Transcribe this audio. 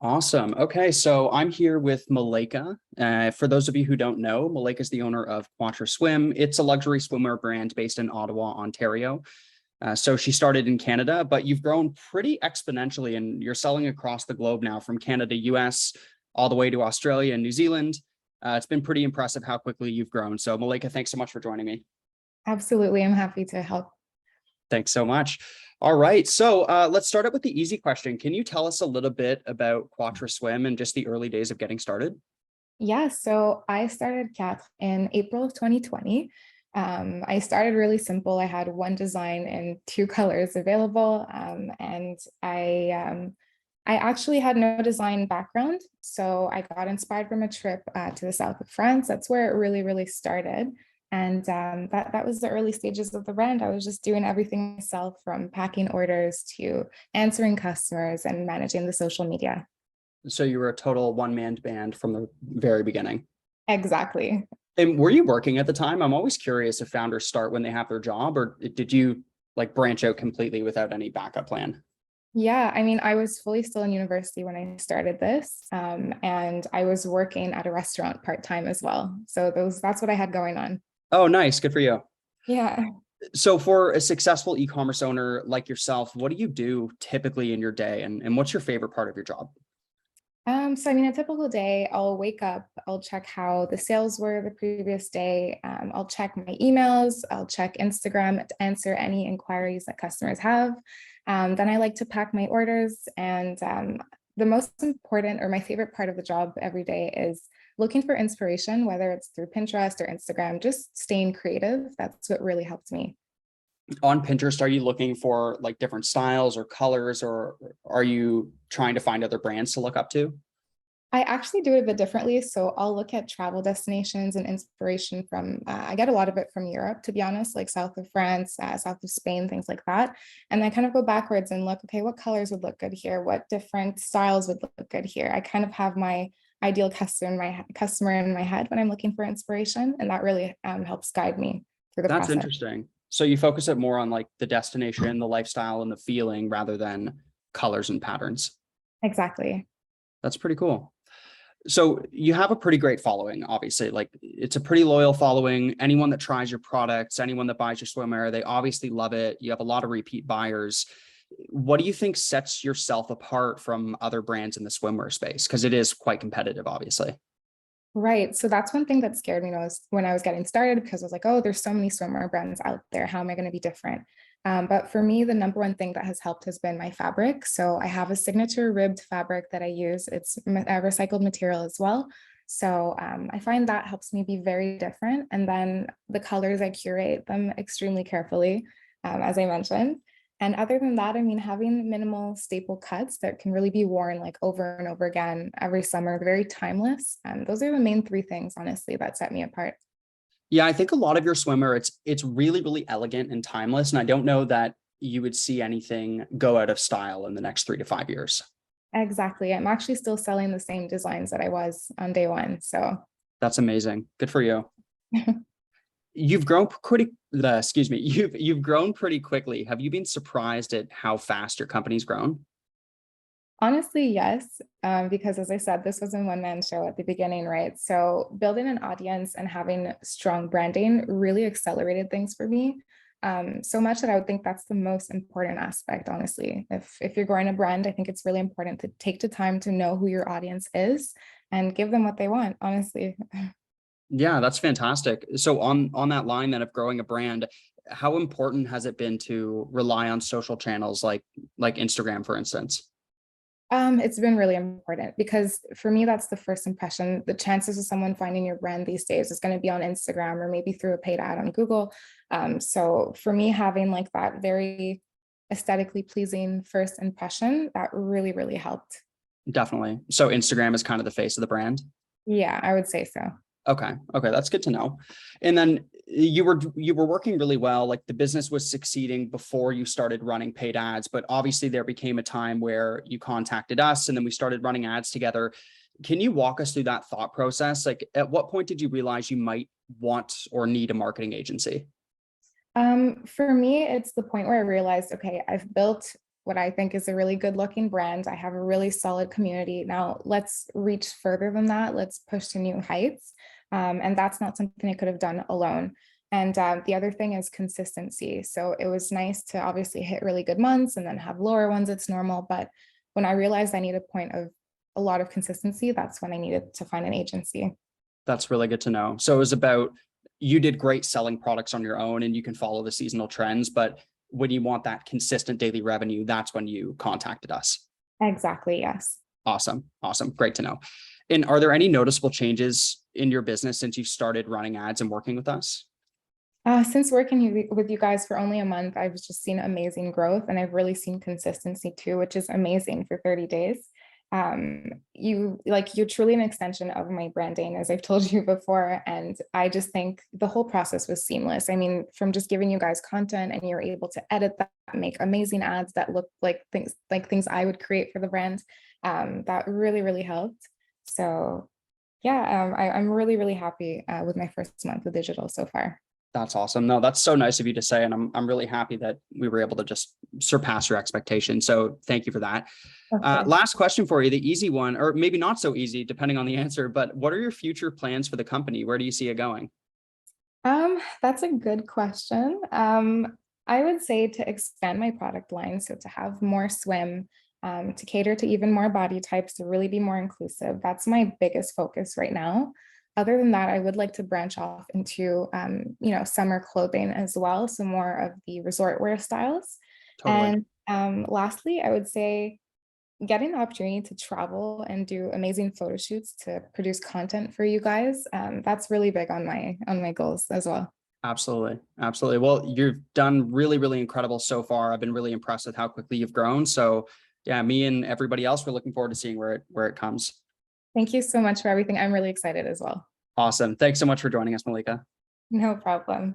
Awesome. Okay, so I'm here with Malaika. For those of you who don't know, Malaika is the owner of Quatre Swim. It's a luxury swimwear brand based in Ottawa, Ontario. So she started in Canada, but you've grown pretty exponentially and you're selling across the globe now from Canada, US, all the way to Australia and New Zealand. It's been pretty impressive how quickly you've grown. So Malaika, thanks so much for joining me. Absolutely. I'm happy to help. Thanks so much. All right. So let's start out with the easy question. Can you tell us a little bit about Quatre Swim and just the early days of getting started? Yeah, so I started Quatre in April of 2020. I started really simple. I had one design and two colors available. I actually had no design background. So I got inspired from a trip to the south of France. That's where it really started. And that was the early stages of the brand. I was just doing everything myself, from packing orders to answering customers and managing the social media. So you were a total one-man band from the very beginning. Exactly. And were you working at the time? I'm always curious if founders start when they have their job, or did you like branch out completely without any backup plan? Yeah, I mean, I was fully still in university when I started this, and I was working at a restaurant part-time as well. So that's what I had going on. Oh, nice. Good for you. Yeah. So for a successful e-commerce owner like yourself, what do you do typically in your day, and what's your favorite part of your job? So I mean, a typical day, I'll wake up, I'll check how the sales were the previous day. I'll check my emails, I'll check Instagram to answer any inquiries that customers have. Then I like to pack my orders, and the most important or my favorite part of the job every day is looking for inspiration, whether it's through Pinterest or Instagram, just staying creative. That's what really helped me. On Pinterest, are you looking for like different styles or colors, or are you trying to find other brands to look up to? I actually do it a bit differently. So I'll look at travel destinations and inspiration from, I get a lot of it from Europe, to be honest, like south of France, south of Spain, things like that. And I kind of go backwards and look, okay, what colors would look good here? What different styles would look good here? I kind of have my ideal customer in my head when I'm looking for inspiration. And that really helps guide me through the That's process. interesting. So you focus it more on like the destination, the lifestyle, and the feeling rather than colors and patterns. Exactly. That's pretty cool. So you have a pretty great following, obviously. Like it's a pretty loyal following. Anyone that tries your products, anyone that buys your swimwear, they obviously love it. You have a lot of repeat buyers. What do you think sets yourself apart from other brands in the swimwear space? Because it is quite competitive, obviously. Right. So that's one thing that scared me when I was getting started, because I was like, oh, there's so many swimwear brands out there. How am I going to be different? But for me, the number one thing that has helped has been my fabric. So I have a signature ribbed fabric that I use. It's a recycled material as well. So I find that helps me be very different. And then the colors, I curate them extremely carefully, as I mentioned. And other than that, I mean, having minimal staple cuts that can really be worn like over and over again every summer, very timeless. Those are the main three things, honestly, that set me apart. Yeah, I think a lot of your swimwear, it's really elegant and timeless. And I don't know that you would see anything go out of style in the next 3 to 5 years. Exactly. I'm actually still selling the same designs that I was on day one. So That's amazing. Good for you. You've grown excuse me, you've grown pretty quickly. Have you been surprised at how fast your company's grown? honestly, yes, because as I said, this was a one-man show at the beginning, right? So building an audience and having strong branding really accelerated things for me. So much that I would think that's the most important aspect, honestly. If you're growing a brand, I think it's really important to take the time to know who your audience is and give them what they want, honestly. Yeah, that's fantastic. So on that line then of growing a brand, how important has it been to rely on social channels like Instagram, for instance? It's been really important because for me, that's the first impression. The chances of someone finding your brand these days is going to be on Instagram or maybe through a paid ad on Google. So for me, having like that very aesthetically pleasing first impression, that really helped. Definitely. So Instagram is kind of the face of the brand. Yeah, I would say so. Okay. Okay. That's good to know. And then you were working really well. Like the business was succeeding before you started running paid ads, but obviously there became a time where you contacted us and then we started running ads together. Can you walk us through that thought process? Like at what point did you realize you might want or need a marketing agency? For me, it's the point where I realized, okay, I've built what I think is a really good looking brand. I have a really solid community. Now let's reach further than that. Let's push to new heights. And that's not something I could have done alone. And the other thing is consistency. So it was nice to obviously hit really good months and then have lower ones. It's normal. But when I realized I need a point of a lot of consistency, that's when I needed to find an agency. That's really good to know. So it was about, you did great selling products on your own and you can follow the seasonal trends, but when you want that consistent daily revenue, that's when you contacted us. Exactly. Yes. Awesome. Awesome. Great to know. And are there any noticeable changes in your business since you started running ads and working with us? Since working with you guys for only a month, I've just seen amazing growth, and I've really seen consistency too, which is amazing for 30 days. You're truly an extension of my branding, as I've told you before. And I just think the whole process was seamless. I mean, from just giving you guys content and you're able to edit that, make amazing ads that look like things I would create for the brand. That really, really helped. So yeah, I'm really, really happy with my first month of digital so far. That's awesome. No, that's so nice of you to say. And I'm really happy that we were able to just surpass your expectations. So thank you for that. Okay. Last question for you, the easy one, or maybe not so easy, depending on the answer, but what are your future plans for the company? Where do you see it going? That's a good question. I would say to expand my product line, so to have more swim, to cater to even more body types, to really be more inclusive. That's my biggest focus right now. Other than that, I would like to branch off into, summer clothing as well, so more of the resort wear styles. Totally. And lastly, I would say getting the opportunity to travel and do amazing photo shoots to produce content for you guys. That's really big on my goals as well. Absolutely. Absolutely. Well, you've done really, really incredible so far. I've been really impressed with how quickly you've grown. So yeah, me and everybody else, we're looking forward to seeing where it comes. Thank you so much for everything. I'm really excited as well. Awesome. Thanks so much for joining us, Malika. No problem.